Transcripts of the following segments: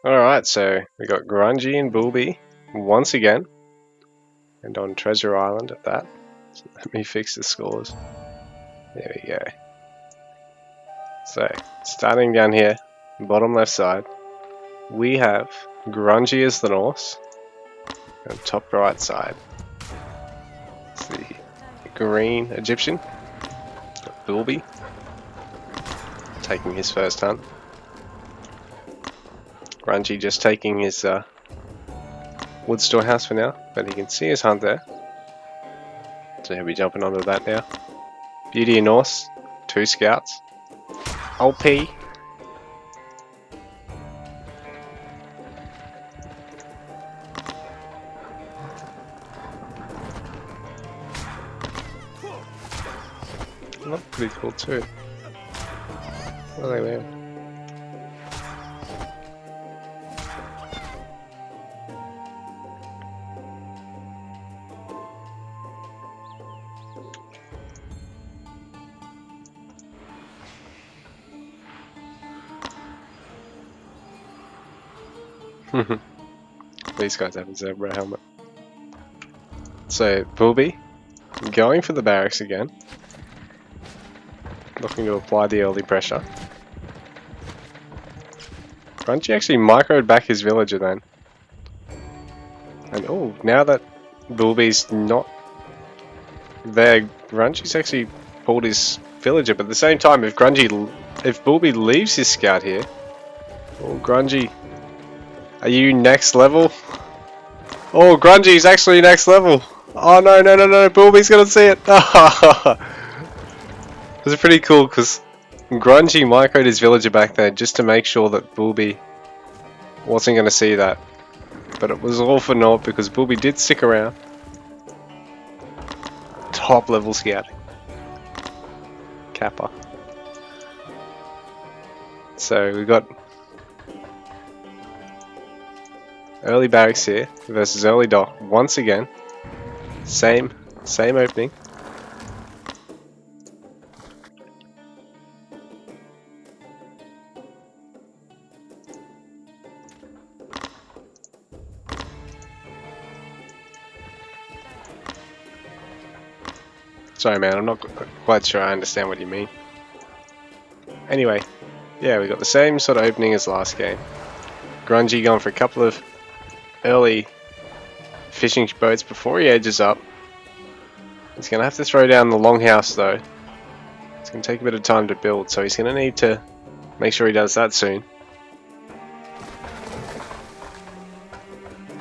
Alright, so we got Grungy and Boolbee once again, and on Treasure Island at that. So let me fix the scores. There we go. So, starting down here, bottom left side, we have Grungy as the Norse, and top right side, it's the green Egyptian, Boolbee, taking his first hunt. Grungy just taking his wood storehouse for now, but he can see his hunt there. So he'll be jumping onto that now. Beauty and Norse, 2 scouts. OP. Look pretty cool too. What are they wearing? These guys have a zebra helmet. So, Boolbee going for the barracks again. Looking to apply the early pressure. Grungy actually microed back his villager then. And oh, now that Boolbee's not there, Grungy's actually pulled his villager, but at the same time, if Boolbee leaves his scout here, oh, Grungy, are you next level? Oh, Grungy's actually next level. Oh no, no, no, no, Boolbee's gonna see it. It was pretty cool because Grungy microed his villager back there just to make sure that Boolbee wasn't gonna see that. But it was all for naught because Boolbee did stick around. Top level scouting. Kappa. So we got early barracks here versus early dock once again. Same opening. Sorry man, I'm not quite sure I understand what you mean. Anyway, yeah, we got the same sort of opening as last game. Grungy going for a couple of early fishing boats before he edges up. He's going to have to throw down the longhouse though. It's going to take a bit of time to build, so he's going to need to make sure he does that soon.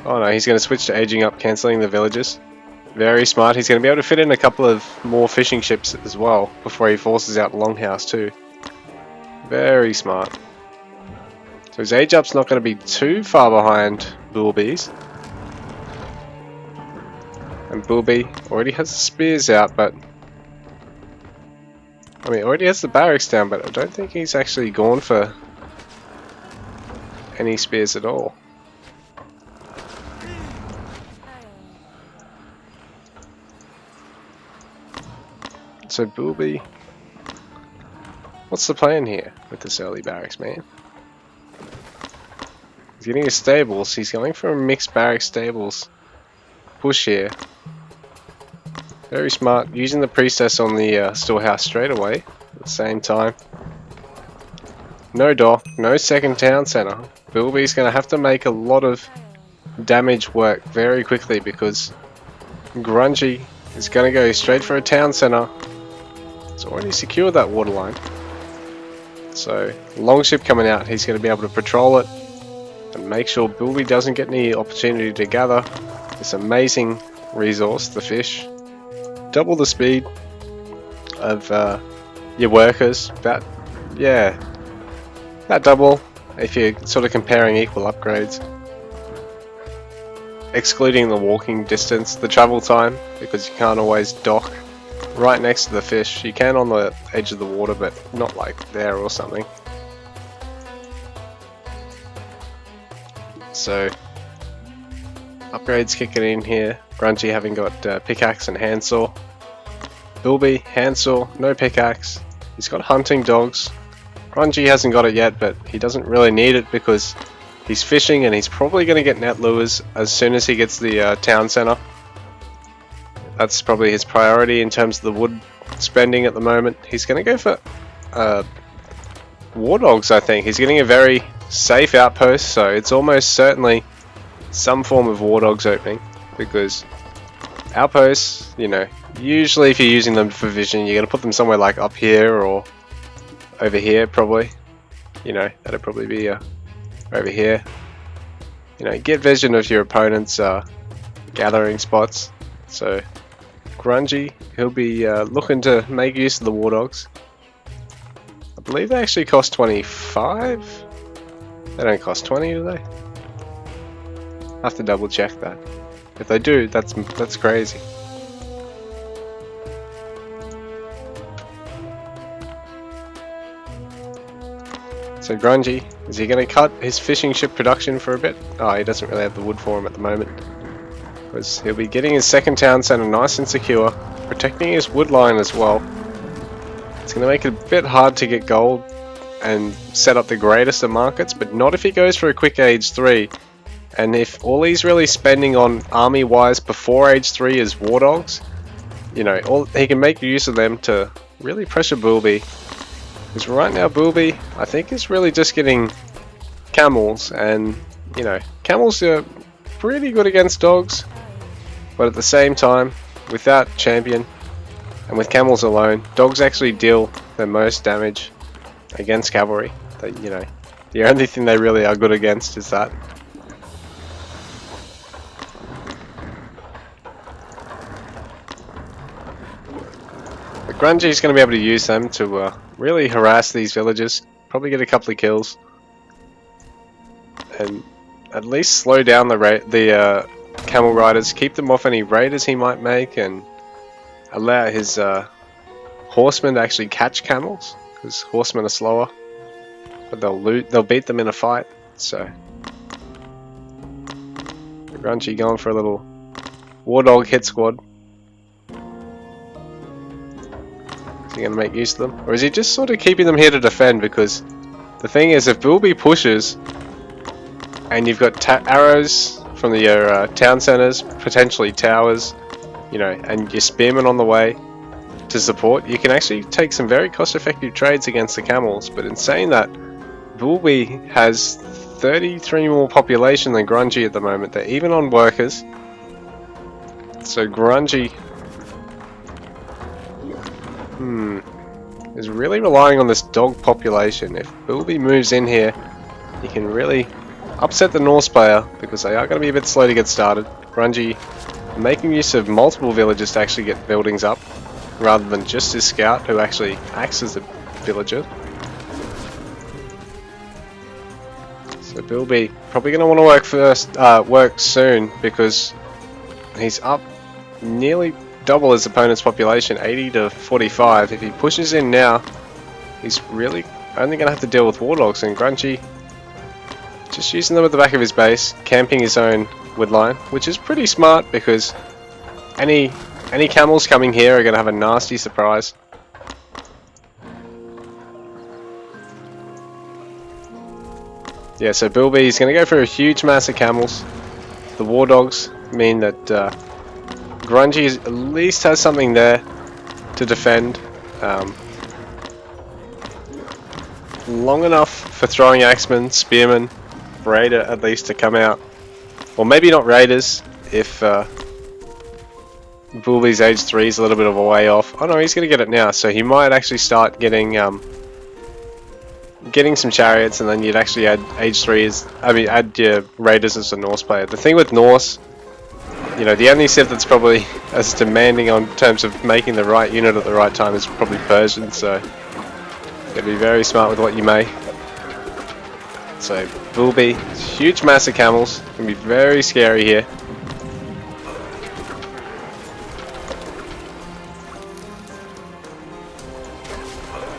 Oh no, he's going to switch to edging up, cancelling the villages. Very smart. He's going to be able to fit in a couple of more fishing ships as well before he forces out the longhouse too. Very smart. So his age up's not going to be too far behind Boolbee's. And Boolbee already has the spears out, but I mean, already has the barracks down, but I don't think he's actually gone for any spears at all. So Boolbee, what's the plan here with this early barracks, man? He's getting his stables. He's going for a mixed barracks stables push here. Very smart, using the priestess on the storehouse straight away at the same time. No dock, no second town center. Boolbee's going to have to make a lot of damage work very quickly because Grungy is going to go straight for a town center. It's already secured that waterline. So, longship coming out, he's going to be able to patrol it and make sure Boolbee doesn't get any opportunity to gather this amazing resource, the fish. Double the speed of your workers, about double if you're sort of comparing equal upgrades. Excluding the walking distance, the travel time, because you can't always dock right next to the fish. You can on the edge of the water, but not like there or something. So, upgrades kicking in here. Grungy having got pickaxe and handsaw. Boolbee, handsaw, no pickaxe. He's got hunting dogs. Grungy hasn't got it yet, but he doesn't really need it because He's fishing and he's probably going to get net lures as soon as he gets the town center. That's probably his priority in terms of the wood spending at the moment. He's going to go for war dogs, I think. He's getting a very safe outpost, so it's almost certainly some form of war dogs opening, because outposts, you know, usually if you're using them for vision, you're going to put them somewhere like up here or over here probably. You know, that'd probably be over here. You know, get vision of your opponent's gathering spots. So Grungy, he'll be looking to make use of the war dogs. I believe they actually cost 25. They don't cost 20, do they? I have to double check that. If they do, that's crazy. So Grungy, is he going to cut his fishing ship production for a bit? Oh, he doesn't really have the wood for him at the moment. Because he'll be getting his second town center nice and secure, protecting his wood line as well. It's going to make it a bit hard to get gold and set up the greatest of markets, but not if he goes for a quick age 3. And if all he's really spending on army wise before age 3 is war dogs, you know, he can make use of them to really pressure Boolbee. Because right now Boolbee, I think, is really just getting camels, and you know, camels are pretty good against dogs, but at the same time, without champion and with camels alone, dogs actually deal the most damage against cavalry. You know, the only thing they really are good against is that. But Grungy's going to be able to use them to really harass these villagers, probably get a couple of kills, and at least slow down the camel riders, keep them off any raiders he might make, and allow his horsemen to actually catch camels, because horsemen are slower, but they'll beat them in a fight. So Grungy going for a little war dog hit squad. Is he going to make use of them, or is he just sort of keeping them here to defend? Because the thing is, if Boolbee pushes and you've got arrows from your town centers, potentially towers, you know, and your spearmen on the way to support, you can actually take some very cost-effective trades against the camels. But in saying that, Boolbee has 33 more population than Grungy at the moment. They're even on workers. So Grungy is really relying on this dog population. If Boolbee moves in here, he can really upset the Norse player, because they are going to be a bit slow to get started. Grungy making use of multiple villagers to actually get buildings up, rather than just his scout who actually acts as a villager. So Boolbee probably going to want to work soon, because he's up nearly double his opponent's population, 80 to 45. If he pushes in now, he's really only going to have to deal with war dogs, and Grungy just using them at the back of his base, camping his own wood line, which is pretty smart, because any camels coming here are going to have a nasty surprise. Yeah, so Boolbee is going to go for a huge mass of camels. The war dogs mean that Grungy at least has something there to defend. Long enough for throwing axemen, spearmen, raider at least to come out. Or maybe not raiders if Boolbee's age 3 is a little bit of a way off. Oh no, he's going to get it now, so he might actually start getting some chariots, and then you'd actually add age 3 add your raiders as a Norse player. The thing with Norse, you know, the only civ that's probably as demanding on terms of making the right unit at the right time is probably Persian, so you gotta be very smart with what you make. So Boolbee, huge mass of camels, can be very scary here.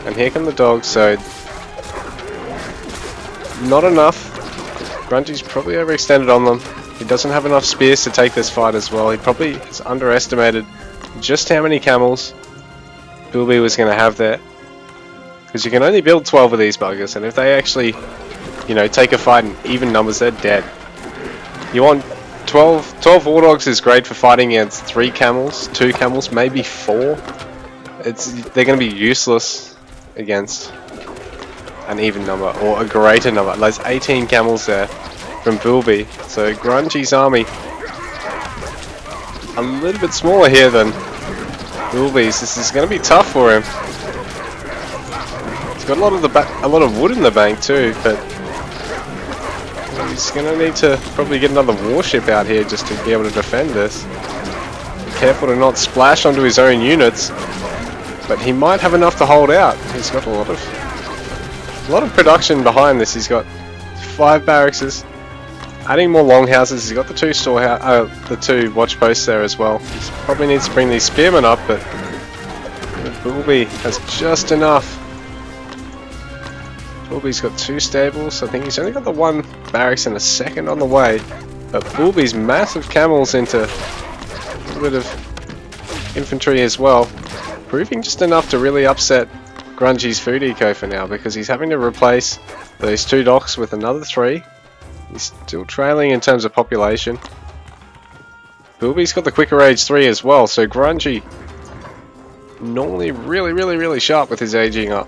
And here come the dogs, so not enough. Grungy's probably overextended on them. He doesn't have enough spears to take this fight as well. He probably has underestimated just how many camels Boolbee was going to have there. Because you can only build 12 of these buggers, and if they actually you know, take a fight in even numbers, they're dead. You want 12 war dogs is great for fighting against 3 camels, 2 camels, maybe 4. They're going to be useless against an even number or a greater number. There's 18 camels there from Boolbee, so Grungy's army a little bit smaller here than Boolbee's. This is going to be tough for him. He's got a lot of wood in the bank too, but he's going to need to probably get another warship out here just to be able to defend this. Be careful to not splash onto his own units, but he might have enough to hold out. He's got a lot of production behind this. He's got 5 barracks, adding more longhouses. He's got the 2 the 2 watch posts there as well. He probably needs to bring these spearmen up, but Boolbee has just enough. Boolbee's got 2 stables. I think he's only got the 1 barracks and a 2nd on the way. But Boolbee's massive camels into a little bit of infantry as well, proving just enough to really upset Grungy's food eco for now, because he's having to replace those 2 docks with another 3. He's still trailing in terms of population. Boolbee's got the quicker age 3 as well, so Grungy normally really sharp with his aging up.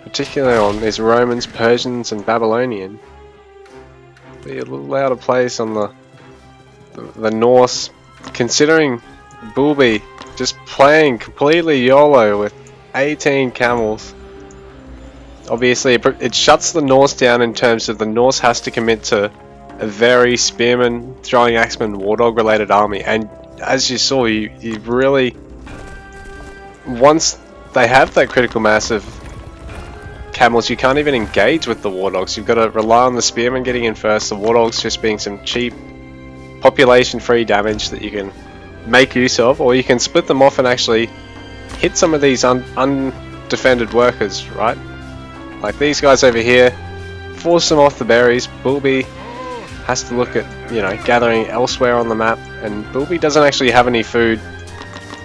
Particularly on his Romans, Persians and Babylonian. Be a little out of place on the Norse, considering Boolbee just playing completely YOLO with 18 camels. Obviously it shuts the Norse down in terms of the Norse has to commit to a very spearman, throwing axeman, wardog related army, and as you saw, you really, once they have that critical mass of camels, you can't even engage with the war dogs. You've got to rely on the spearmen getting in first, the war dogs just being some cheap population free damage that you can make use of, or you can split them off and actually hit some of these undefended workers, right? Like these guys over here, force them off the berries. Boolbee has to look at, you know, gathering elsewhere on the map, and Boolbee doesn't actually have any food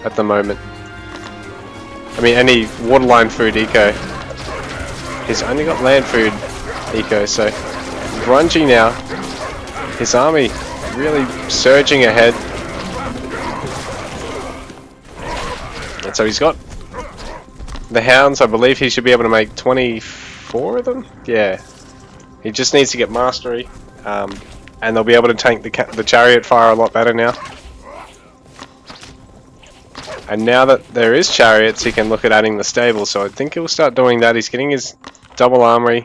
at the moment. I mean, any waterline food eco. He's only got land food eco, so Grungy now, his army really surging ahead. And so he's got the hounds. I believe he should be able to make 24 of them. Yeah, he just needs to get mastery, and they'll be able to tank the chariot fire a lot better now. And now that there is chariots, he can look at adding the stables. So I think he'll start doing that. He's getting his double armory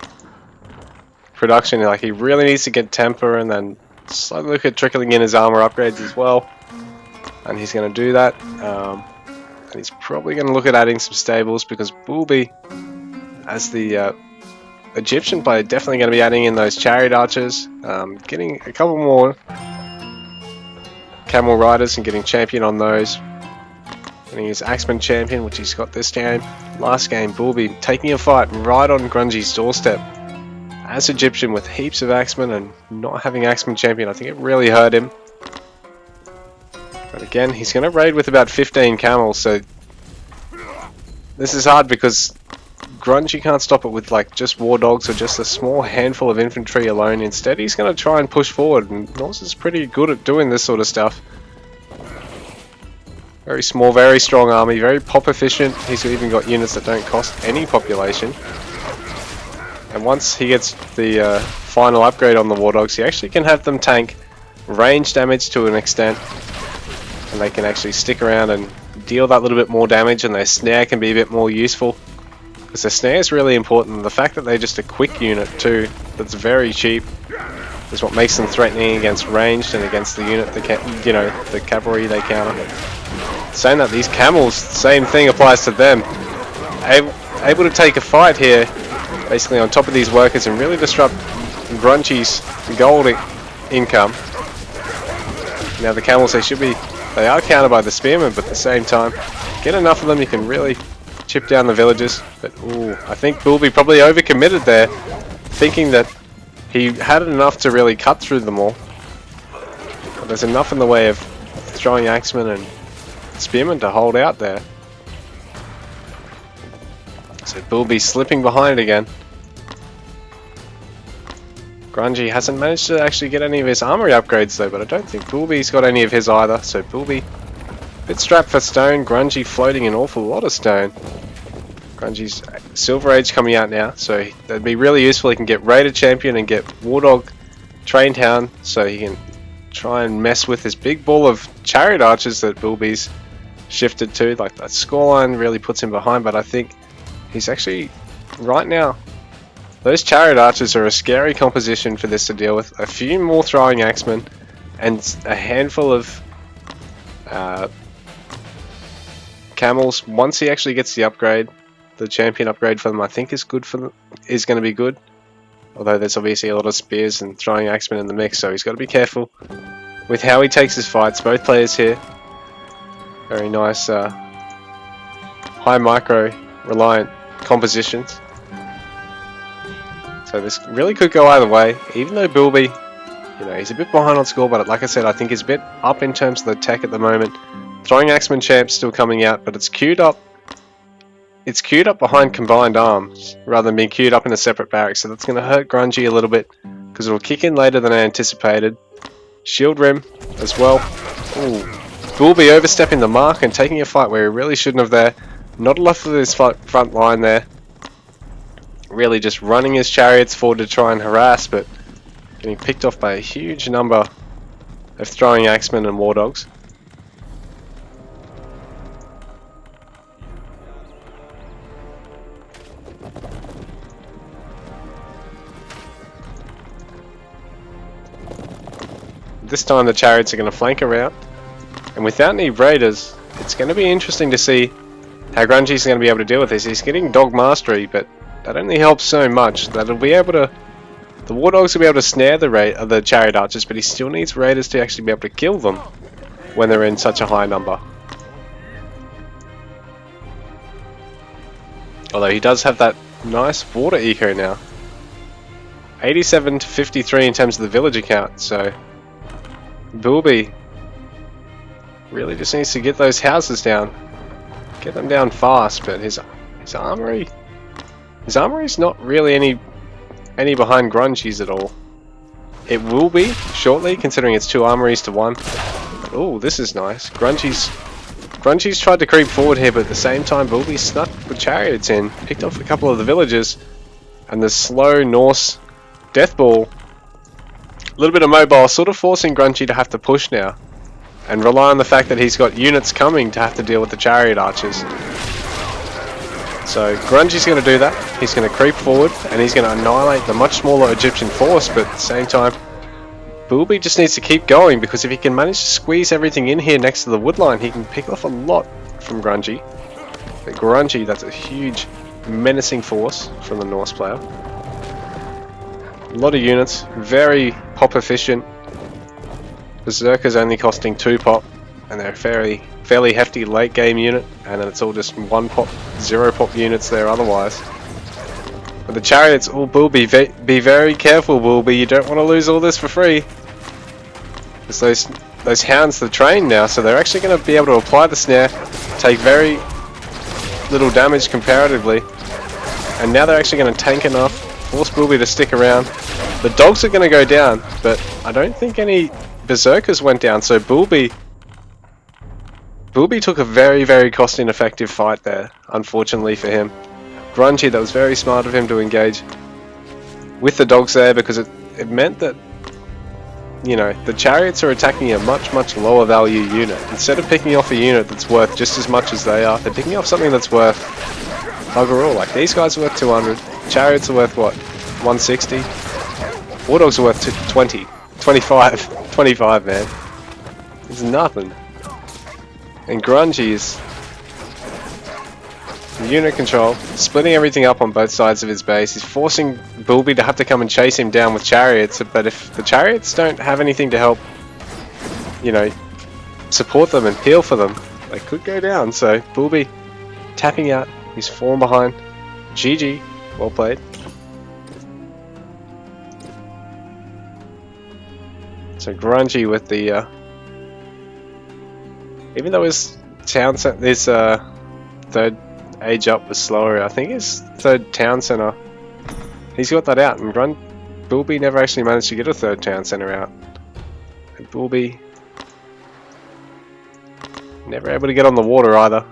production. Like, he really needs to get temper, and then slowly look at trickling in his armor upgrades as well. And he's going to do that. And he's probably going to look at adding some stables, because Boolbee, as the Egyptian player, definitely going to be adding in those chariot archers, getting a couple more camel riders and getting champion on those. Getting his Axeman champion, which he's got this game. Last game, Boolbee taking a fight right on Grungy's doorstep as Egyptian with heaps of Axemen, and not having Axeman champion, I think it really hurt him. But again, he's going to raid with about 15 camels, so this is hard because Grungy can't stop it with like just war dogs or just a small handful of infantry alone. Instead, he's going to try and push forward, and Norse is pretty good at doing this sort of stuff. Very small, very strong army, very pop efficient. He's even got units that don't cost any population. And once he gets the final upgrade on the war dogs, he actually can have them tank range damage to an extent, and they can actually stick around and deal that little bit more damage, and their snare can be a bit more useful, because their snare is really important. The fact that they're just a quick unit too, that's very cheap, is what makes them threatening against ranged and against the unit that can, you know, the cavalry they counter. Saying that, these camels, same thing applies to them. Able to take a fight here, basically on top of these workers, and really disrupt Grungy's gold income. Now the camels, they are countered by the spearmen, but at the same time, get enough of them, you can really chip down the villagers. But ooh, I think Boolbee probably overcommitted there, thinking that he had enough to really cut through them all. But there's enough in the way of throwing axemen and spearmen to hold out there. So Boolbee slipping behind again. Grungy hasn't managed to actually get any of his armory upgrades though, but I don't think Boolbee's got any of his either, so Boolbee a bit strapped for stone, Grungy floating an awful lot of stone. Grungy's Silver Age coming out now, so that'd be really useful. He can get Raider Champion and get Wardog Train Town, so he can try and mess with this big ball of Chariot Archers that Boolbee's shifted to. Like, that scoreline really puts him behind, but I think he's actually, right now, those Chariot Archers are a scary composition for this to deal with. A few more Throwing Axemen and a handful of Camels. Once he actually gets the upgrade, the champion upgrade for them, I think is good for them, is going to be good. Although there's obviously a lot of spears and Throwing Axemen in the mix, so he's got to be careful with how he takes his fights. Both players here, very nice high micro reliant compositions. So this really could go either way, even though Boolbee, you know, he's a bit behind on score, but like I said, I think he's a bit up in terms of the tech at the moment. Throwing Axeman Champ's still coming out, but it's queued up. It's queued up behind Combined Arms, rather than being queued up in a separate barrack, so that's going to hurt Grungy a little bit, because it'll kick in later than I anticipated. Shield Rim as well. Ooh. Boolbee overstepping the mark and taking a fight where he really shouldn't have there. Not enough of his front line there. Really just running his chariots forward to try and harass, but getting picked off by a huge number of Throwing Axemen and War Dogs. This time the chariots are going to flank around, and without any raiders, it's going to be interesting to see how Grungy's going to be able to deal with this. He's getting Dog Mastery, but that only helps so much that he'll be able to. The War Dogs will be able to snare the Chariot Archers, but he still needs raiders to actually be able to kill them when they're in such a high number. Although he does have that nice water eco now. 87 to 53 in terms of the villager count, so Boolbee really just needs to get those houses down. Get them down fast, but his armory... His armory's not really any behind Grungy's at all. It will be shortly, considering it's 2 armories to 1. Oh, this is nice. Grungy's tried to creep forward here, but at the same time Boolbee snuck the chariots in, picked off a couple of the villagers, and the slow Norse death ball, a little bit of mobile, sort of forcing Grungy to have to push now, and rely on the fact that he's got units coming to have to deal with the Chariot Archers. So Grungy's going to do that. He's going to creep forward and he's going to annihilate the much smaller Egyptian force, but at the same time Boolbee just needs to keep going, because if he can manage to squeeze everything in here next to the wood line, he can pick off a lot from Grungy. But Grungy, that's a huge menacing force from the Norse player. A lot of units, very pop efficient. Berserker's only costing 2 pop, and they're a fairly hefty late game unit, and then it's all just 1 pop, 0 pop units there otherwise. But the chariots, oh Boolbee, be very careful Boolbee, you don't want to lose all this for free. Because those hounds are trained now, so they're actually going to be able to apply the snare, take very little damage comparatively, and now they're actually going to tank enough, force Boolbee to stick around. The dogs are going to go down, but I don't think any berserkers went down, so Boolbee took a very, very cost-ineffective fight there, unfortunately for him. Grungy, that was very smart of him to engage with the dogs there, because it meant that, you know, the chariots are attacking a much, much lower value unit. Instead of picking off a unit that's worth just as much as they are, they're picking off something that's worth bugger all. Like, these guys are worth 200, chariots are worth what, 160? War Dogs are worth 20, 25, man. It's nothing. And Grungy is unit control, splitting everything up on both sides of his base. He's forcing Boolbee to have to come and chase him down with chariots, but if the chariots don't have anything to help, you know, support them and peel for them, they could go down. So Boolbee tapping out, he's fallen behind. GG, well played. So Grungy with the even though his town center, his third age up was slower, I think his third town center, he's got that out, and Boolbee never actually managed to get a third town centre out. And Boolbee never able to get on the water either.